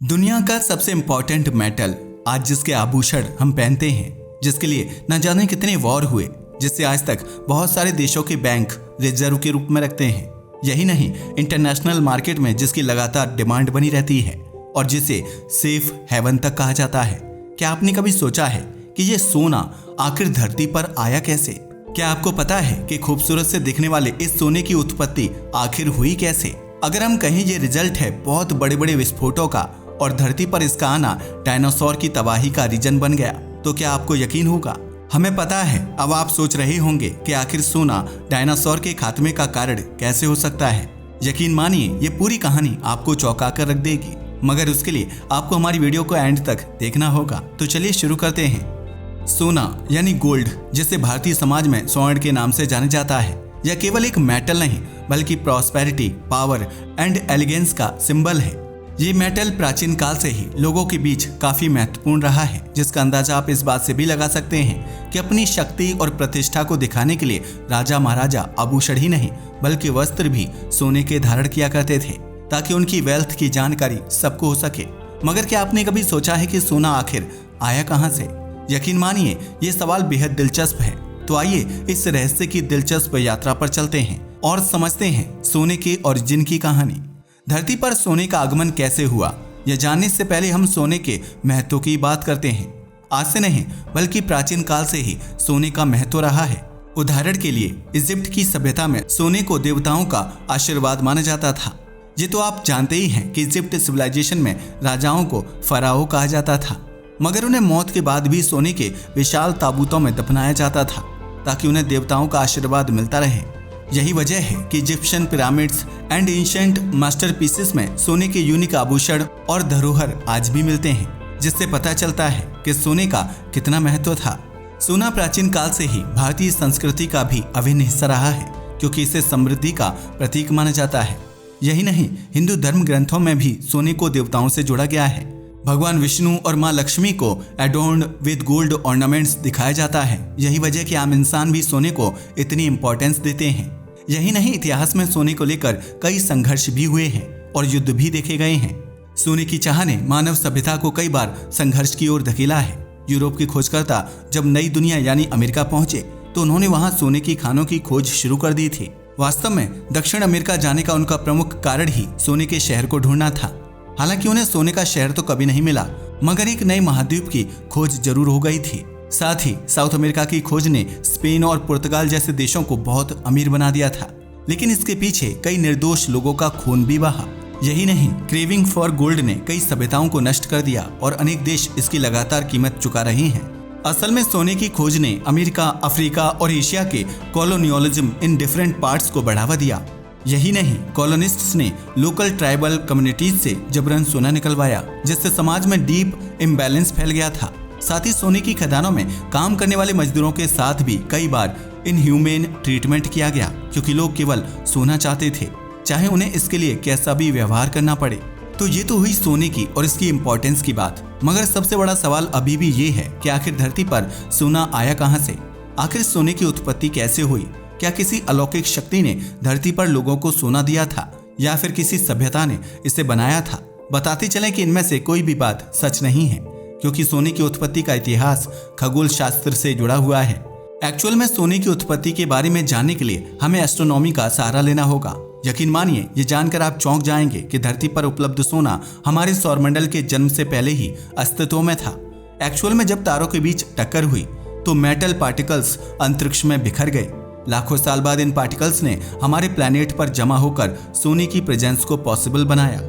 दुनिया का सबसे इम्पोर्टेंट मेटल, आज जिसके आभूषण हम पहनते हैं, जिसके लिए न जाने कितने वॉर हुए, जिससे आज तक बहुत सारे देशों के बैंक रिजर्व के रूप में रखते हैं। यही नहीं, इंटरनेशनल मार्केट में जिसकी लगातार डिमांड बनी रहती है और जिसे सेफ हेवन तक कहा जाता है। क्या आपने कभी सोचा है कि ये सोना आखिर धरती पर आया कैसे? क्या आपको पता है कि खूबसूरत से दिखने वाले इस सोने की उत्पत्ति आखिर हुई कैसे? अगर हम कहें ये रिजल्ट है बहुत बड़े बड़े विस्फोटों का और धरती पर इसका आना डायनासोर की तबाही का रीजन बन गया, तो क्या आपको यकीन होगा? हमें पता है। अब आप सोच रहे होंगे कि आखिर सोना डायनासोर के खात्मे का कारण कैसे हो सकता है। यकीन मानिए, ये पूरी कहानी आपको चौंका कर रख देगी, मगर उसके लिए आपको हमारी वीडियो को एंड तक देखना होगा। तो चलिए शुरू करते हैं। सोना यानी गोल्ड, जिसे भारतीय समाज में स्वर्ण के नाम से जाना जाता है, यह केवल एक मेटल नहीं बल्कि प्रॉस्पेरिटी, पावर एंड एलिगेंस का सिंबल है। ये मेटल प्राचीन काल से ही लोगों के बीच काफी महत्वपूर्ण रहा है, जिसका अंदाजा आप इस बात से भी लगा सकते हैं कि अपनी शक्ति और प्रतिष्ठा को दिखाने के लिए राजा महाराजा आभूषण ही नहीं बल्कि वस्त्र भी सोने के धारण किया करते थे, ताकि उनकी वेल्थ की जानकारी सबको हो सके। मगर क्या आपने कभी सोचा है कि सोना आखिर आया कहां से? यकीन मानिए, ये सवाल बेहद दिलचस्प है। तो आइए इस रहस्य की दिलचस्प यात्रा पर चलते हैं और समझते हैं सोने के ओरिजिन की कहानी। धरती पर सोने का आगमन कैसे हुआ, यह जानने से पहले हम सोने के महत्व की बात करते हैं। आज से नहीं बल्कि प्राचीन काल से ही सोने का महत्व रहा है। उदाहरण के लिए इजिप्ट की सभ्यता में सोने को देवताओं का आशीर्वाद माना जाता था। ये तो आप जानते ही हैं कि इजिप्ट सिविलाइजेशन में राजाओं को फराओ कहा जाता था, मगर उन्हें मौत के बाद भी सोने के विशाल ताबूतों में दफनाया जाता था, ताकि उन्हें देवताओं का आशीर्वाद मिलता रहे। यही वजह है कि Egyptian pyramids and ancient masterpieces में सोने के यूनिक आभूषण और धरोहर आज भी मिलते हैं, जिससे पता चलता है कि सोने का कितना महत्व था। सोना प्राचीन काल से ही भारतीय संस्कृति का भी अभिन्न हिस्सा रहा है, क्योंकि इसे समृद्धि का प्रतीक माना जाता है। यही नहीं, हिंदू धर्म ग्रंथों में भी सोने को देवताओं से जोड़ा गया है। भगवान विष्णु और माँ लक्ष्मी को एडोर्न्ड विद गोल्ड ऑर्नामेंट्स दिखाया जाता है। यही वजह कि आम इंसान भी सोने को इतनी इंपॉर्टेंस देते हैं। यही नहीं, इतिहास में सोने को लेकर कई संघर्ष भी हुए हैं और युद्ध भी देखे गए हैं। सोने की चाह ने मानव सभ्यता को कई बार संघर्ष की ओर धकेला है। यूरोप के खोजकर्ता जब नई दुनिया यानी अमेरिका पहुंचे, तो उन्होंने वहां सोने की खानों की खोज शुरू कर दी थी। वास्तव में दक्षिण अमेरिका जाने का उनका प्रमुख कारण ही सोने के शहर को ढूंढना था। हालांकि उन्हें सोने का शहर तो कभी नहीं मिला, मगर एक नए महाद्वीप की खोज जरूर हो गई थी। साथ ही साउथ अमेरिका की खोज ने स्पेन और पुर्तगाल जैसे देशों को बहुत अमीर बना दिया था, लेकिन इसके पीछे कई निर्दोष लोगों का खून भी बहा। यही नहीं, क्रेविंग फॉर गोल्ड ने कई सभ्यताओं को नष्ट कर दिया और अनेक देश इसकी लगातार कीमत चुका रहे हैं। असल में सोने की खोज ने अमेरिका, अफ्रीका और एशिया के कॉलोनियलिज्म इन डिफरेंट पार्ट्स को बढ़ावा दिया। यही नहीं, कॉलोनिस्ट्स ने लोकल ट्राइबल कम्युनिटीज से जबरन सोना निकलवाया, जिससे समाज में डीप इम्बैलेंस फैल गया था। साथ ही सोने की खदानों में काम करने वाले मजदूरों के साथ भी कई बार इनह्यूमेन ट्रीटमेंट किया गया, क्योंकि लोग केवल सोना चाहते थे, चाहे उन्हें इसके लिए कैसा भी व्यवहार करना पड़े। तो ये तो हुई सोने की और इसकी इम्पोर्टेंस की बात, मगर सबसे बड़ा सवाल अभी भी ये है कि आखिर धरती पर सोना आया कहाँ से? आखिर सोने की उत्पत्ति कैसे हुई? क्या किसी अलौकिक शक्ति ने धरती पर लोगों को सोना दिया था, या फिर किसी सभ्यता ने इसे बनाया था? बताते चलें कि इनमें से कोई भी बात सच नहीं है, क्योंकि सोने की उत्पत्ति का इतिहास खगोल शास्त्र से जुड़ा हुआ है। एक्चुअल में सोने की उत्पत्ति के बारे में जानने के लिए हमें एस्ट्रोनॉमी का सहारा लेना होगा। यकीन मानिए, ये जानकर आप चौंक जाएंगे कि धरती पर उपलब्ध सोना हमारे सौरमंडल के जन्म से पहले ही अस्तित्व में था। एक्चुअल में जब तारों के बीच टक्कर हुई तो मेटल पार्टिकल्स अंतरिक्ष में बिखर गए। लाखों साल बाद इन पार्टिकल्स ने हमारे प्लैनेट पर जमा होकर सोने की प्रेजेंस को पॉसिबल बनाया।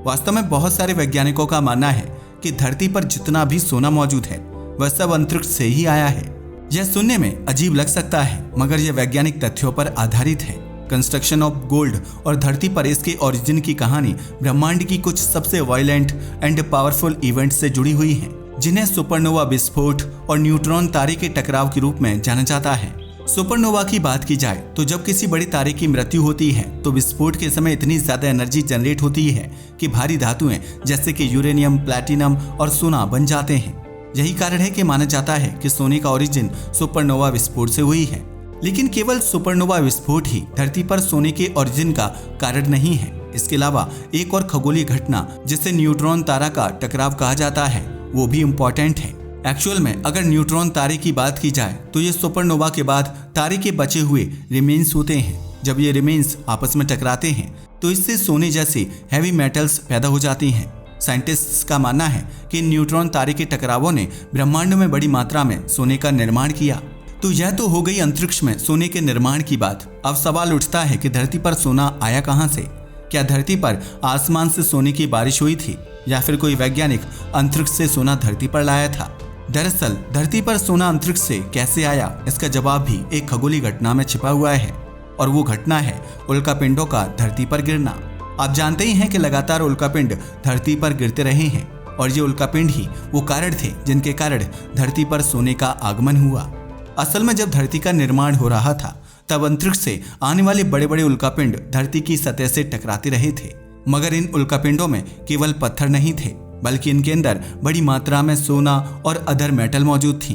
वास्तव में बहुत सारे वैज्ञानिकों का मानना है कि धरती पर जितना भी सोना मौजूद है वह सब अंतरिक्ष से ही आया है। यह सुनने में अजीब लग सकता है, मगर यह वैज्ञानिक तथ्यों पर आधारित है। कंस्ट्रक्शन ऑफ गोल्ड और धरती पर इसके ओरिजिन की कहानी ब्रह्मांड की कुछ सबसे वायलेंट एंड पावरफुल इवेंट से जुड़ी हुई है, जिन्हें सुपरनोवा विस्फोट और न्यूट्रॉन तारे के टकराव के रूप में जाना जाता है। सुपरनोवा की बात की जाए तो जब किसी बड़े तारे की मृत्यु होती है तो विस्फोट के समय इतनी ज्यादा एनर्जी जनरेट होती है कि भारी धातुएं जैसे कि यूरेनियम, प्लैटिनम और सोना बन जाते हैं। यही कारण है कि माना जाता है कि सोने का ओरिजिन सुपरनोवा विस्फोट से हुई है। लेकिन केवल सुपरनोवा विस्फोट ही धरती पर सोने के ओरिजिन का कारण नहीं है। इसके अलावा एक और खगोलीय घटना जिसे न्यूट्रॉन तारा का टकराव कहा जाता है वो भी इम्पोर्टेंट है। एक्चुअल में अगर न्यूट्रॉन तारे की बात की जाए तो ये सुपरनोवा के बाद तारे के बचे हुए रिमेन्स होते हैं। जब ये रिमेन्स आपस में टकराते हैं तो इससे सोने जैसी हैवी मेटल्स पैदा हो जाती हैं। साइंटिस्ट्स का मानना है कि न्यूट्रॉन तारे के टकरावों ने ब्रह्मांड में बड़ी मात्रा में सोने का निर्माण किया। तो यह तो हो गई अंतरिक्ष में सोने के निर्माण की बात। अब सवाल उठता है कि धरती पर सोना आया कहां से? क्या धरती पर आसमान से सोने की बारिश हुई थी या फिर कोई वैज्ञानिक अंतरिक्ष से सोना धरती पर लाया था? दरअसल धरती पर सोना अंतरिक्ष से कैसे आया, इसका जवाब भी एक खगोलीय घटना में छिपा हुआ है और वो घटना है उल्कापिंडों का धरती पर गिरना। आप जानते ही हैं कि लगातार उल्कापिंड धरती पर गिरते रहे हैं और ये उल्कापिंड ही वो कारण थे जिनके कारण धरती पर सोने का आगमन हुआ। असल में जब धरती का निर्माण हो रहा था तब अंतरिक्ष से आने वाले बड़े बड़े उल्कापिंड धरती की सतह से टकराते रहे थे, मगर इन उल्कापिंडों में केवल पत्थर नहीं थे बल्कि इनके अंदर बड़ी मात्रा में सोना और अदर मेटल मौजूद थी।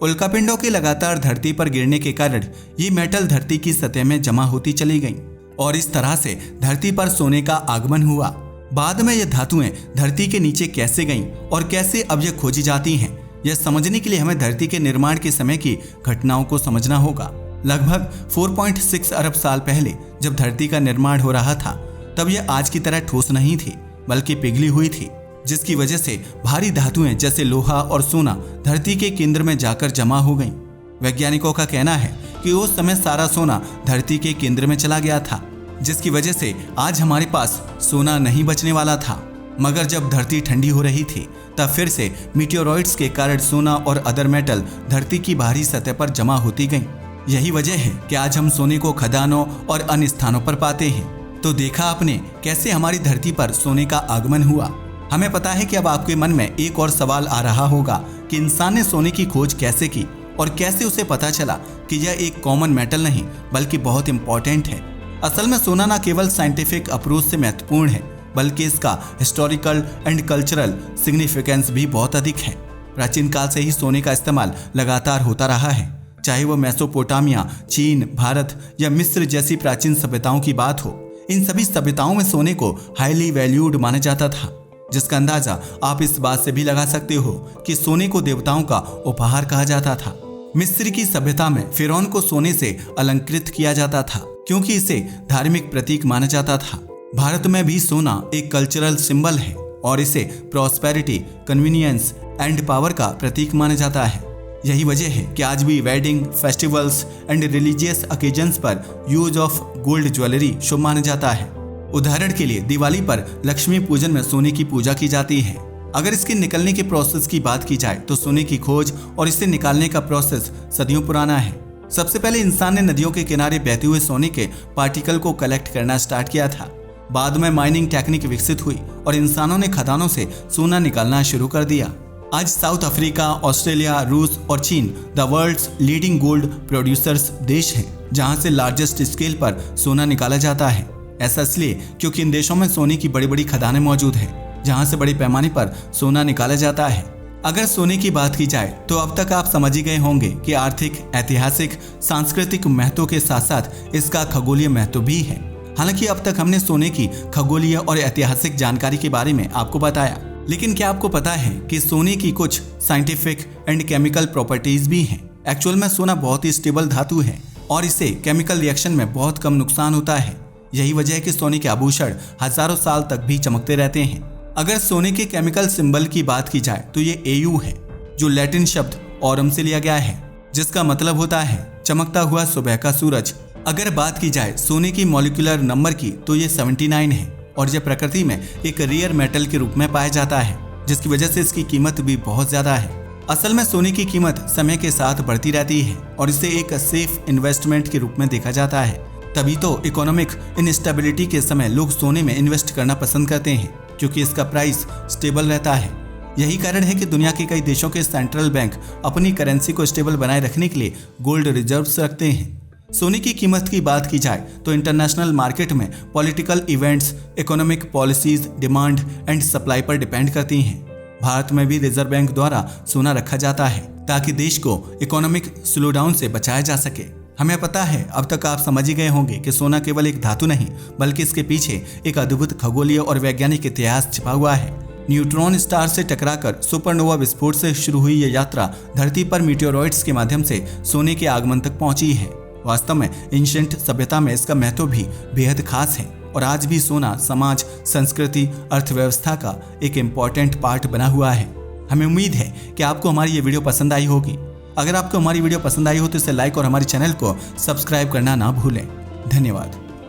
उल्कापिंडों के लगातार धरती पर गिरने के कारण ये मेटल धरती की सतह में जमा होती चली गईं और इस तरह से धरती पर सोने का आगमन हुआ। बाद में ये धातुएं धरती के नीचे कैसे गईं और कैसे अब ये खोजी जाती हैं, यह समझने के लिए हमें धरती के निर्माण के समय की घटनाओं को समझना होगा। लगभग 4.6 अरब साल पहले जब धरती का निर्माण हो रहा था तब यह आज की तरह ठोस नहीं थी बल्कि पिघली हुई थी, जिसकी वजह से भारी धातुएं जैसे लोहा और सोना धरती के केंद्र में जाकर जमा हो गईं। वैज्ञानिकों का कहना है कि उस समय सारा सोना धरती के केंद्र में चला गया था, जिसकी वजह से आज हमारे पास सोना नहीं बचने वाला था। मगर जब धरती ठंडी हो रही थी तब फिर से मीटियोरॉइड्स के कारण सोना और अदर मेटल धरती की बाहरी सतह पर जमा होती गईं। यही वजह है कि आज हम सोने को खदानों और अन्य स्थानों पर पाते हैं। तो देखा आपने कैसे हमारी धरती पर सोने का आगमन हुआ। हमें पता है कि अब आपके मन में एक और सवाल आ रहा होगा कि इंसान ने सोने की खोज कैसे की और कैसे उसे पता चला कि यह एक कॉमन मेटल नहीं बल्कि बहुत इंपॉर्टेंट है। असल में सोना न केवल साइंटिफिक अप्रोच से महत्वपूर्ण है बल्कि इसका हिस्टोरिकल एंड कल्चरल सिग्निफिकेंस भी बहुत अधिक है। प्राचीन काल से ही सोने का इस्तेमाल लगातार होता रहा है, चाहे वो मेसोपोटामिया, चीन, भारत या मिस्र जैसी प्राचीन सभ्यताओं की बात हो। इन सभी सभ्यताओं में सोने को हाईली वैल्यूड माना जाता था, जिसका अंदाजा आप इस बात से भी लगा सकते हो कि सोने को देवताओं का उपहार कहा जाता था। मिस्र की सभ्यता में फिरौन को सोने से अलंकृत किया जाता था क्योंकि इसे धार्मिक प्रतीक माना जाता था। भारत में भी सोना एक कल्चरल सिंबल है और इसे प्रॉस्पेरिटी, कन्वीनियंस एंड पावर का प्रतीक माना जाता है। यही वजह है कि आज भी wedding, festivals and religious occasions पर यूज ऑफ गोल्ड ज्वेलरी शुभ माना जाता है। उदाहरण के लिए दिवाली पर लक्ष्मी पूजन में सोने की पूजा की जाती है। अगर इसके निकलने के प्रोसेस की बात की जाए तो सोने की खोज और इसे निकालने का प्रोसेस सदियों पुराना है। सबसे पहले इंसान ने नदियों के किनारे बहते हुए सोने के पार्टिकल को कलेक्ट करना स्टार्ट किया था। बाद में माइनिंग टेक्निक विकसित हुई और इंसानों ने खदानों से सोना निकालना शुरू कर दिया। आज साउथ अफ्रीका, ऑस्ट्रेलिया, रूस और चीन the world's leading gold producers देश हैं, जहां से लार्जेस्ट स्केल पर सोना निकाला जाता है। ऐसा इसलिए क्योंकि इन देशों में सोने की बड़ी बड़ी खदानें मौजूद हैं, जहां से बड़े पैमाने पर सोना निकाला जाता है। अगर सोने की बात की जाए तो अब तक आप समझ ही गए होंगे कि आर्थिक, ऐतिहासिक, सांस्कृतिक महत्व के साथ साथ इसका खगोलीय महत्व भी है। हालांकि अब तक हमने सोने की खगोलीय और ऐतिहासिक जानकारी के बारे में आपको बताया, लेकिन क्या आपको पता है कि सोने की कुछ साइंटिफिक एंड केमिकल प्रॉपर्टीज भी हैं। एक्चुअल में सोना बहुत ही स्टेबल धातु है और इसे केमिकल रिएक्शन में बहुत कम नुकसान होता है। यही वजह है कि सोने के आभूषण हजारों साल तक भी चमकते रहते हैं। अगर सोने के केमिकल सिंबल की बात की जाए तो ये Au है, जो लैटिन शब्द ऑरम से लिया गया है, जिसका मतलब होता है चमकता हुआ सुबह का सूरज। अगर बात की जाए सोने की मॉलिक्यूलर नंबर की तो ये 79 है और यह प्रकृति में एक रेयर मेटल के रूप में पाया जाता है, जिसकी वजह से इसकी कीमत भी बहुत ज्यादा है। असल में सोने की कीमत समय के साथ बढ़ती रहती है और इसे एक सेफ इन्वेस्टमेंट के रूप में देखा जाता है। तभी तो इकोनॉमिक इनस्टेबिलिटी के समय लोग सोने में इन्वेस्ट करना पसंद करते हैं, क्योंकि इसका प्राइस स्टेबल रहता है। यही कारण है कि दुनिया के कई देशों के सेंट्रल बैंक अपनी करेंसी को स्टेबल बनाए रखने के लिए गोल्ड रिजर्व्स रखते हैं। सोने की कीमत की बात की जाए तो इंटरनेशनल मार्केट में political events, economic policies, demand and supply पर डिपेंड करती हैं। भारत में भी रिजर्व बैंक द्वारा सोना रखा जाता है ताकि देश को इकोनॉमिक स्लोडाउन से बचाया जा सके। हमें पता है, अब तक आप समझ ही गए होंगे कि सोना केवल एक धातु नहीं बल्कि इसके पीछे एक अद्भुत खगोलीय और वैज्ञानिक इतिहास छिपा हुआ है। न्यूट्रॉन स्टार से टकराकर सुपरनोवा विस्फोट से शुरू हुई यह यात्रा धरती पर मीटेओरॉइड्स के माध्यम से सोने के आगमन तक पहुंची है। वास्तव में एंशिएंट सभ्यता में इसका महत्व भी बेहद खास है और आज भी सोना समाज, संस्कृति, अर्थव्यवस्था का एक इम्पॉर्टेंट पार्ट बना हुआ है। हमें उम्मीद है कि आपको हमारी ये वीडियो पसंद आई होगी। अगर आपको हमारी वीडियो पसंद आई हो तो इसे लाइक और हमारे चैनल को सब्सक्राइब करना ना भूलें। धन्यवाद।